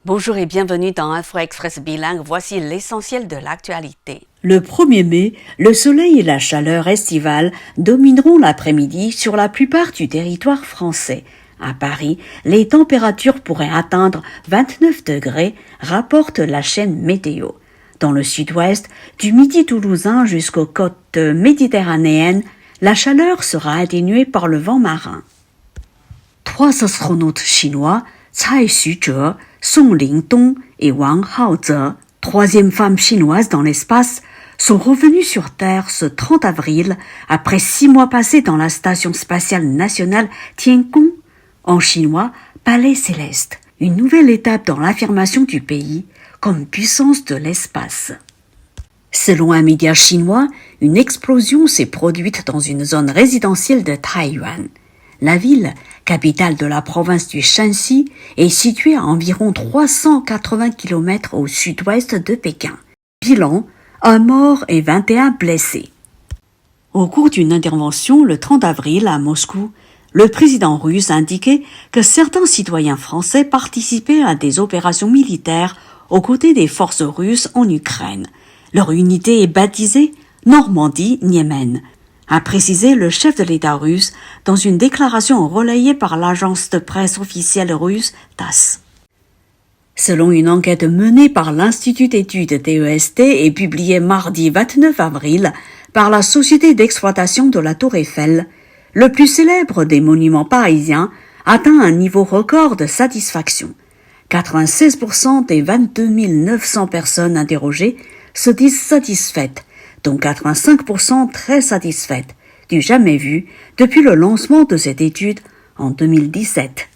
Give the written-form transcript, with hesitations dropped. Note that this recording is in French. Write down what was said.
Bonjour et bienvenue dans Info Express bilingue. Voici l'essentiel de l'actualité. Le 1er mai, le soleil et la chaleur estivale domineront l'après-midi sur la plupart du territoire français. À Paris, les températures pourraient atteindre 29 degrés, rapporte la chaîne Météo. Dans le sud-ouest, du midi toulousain jusqu'aux côtes méditerranéennes, la chaleur sera atténuée par le vent marin. 3 astronautes chinois, Cai Xuzhe, Song Lingdong et Wang Haoze, troisième femme chinoise dans l'espace, sont revenus sur Terre ce 30 avril après 6 mois passés dans la station spatiale nationale Tiangong, en chinois Palais Céleste, une nouvelle étape dans l'affirmation du pays comme puissance de l'espace. Selon un média chinois, une explosion s'est produite dans une zone résidentielle de Taiyuan. La ville, capitale de la province du Shanxi, est située à environ 380 km au sud-ouest de Pékin. Bilan, 1 mort et 21 blessés. Au cours d'une intervention le 30 avril à Moscou, le président russe a indiqué que certains citoyens français participaient à des opérations militaires aux côtés des forces russes en Ukraine. Leur unité est baptisée Normandie-Niemen, a précisé le chef de l'État russe dans une déclaration relayée par l'agence de presse officielle russe TASS. Selon une enquête menée par l'Institut d'études DEST et publiée mardi 29 avril par la Société d'exploitation de la Tour Eiffel, le plus célèbre des monuments parisiens atteint un niveau record de satisfaction. 96% des 22 900 personnes interrogées se disent satisfaites, dont 85% très satisfaites, du jamais vu depuis le lancement de cette étude en 2017.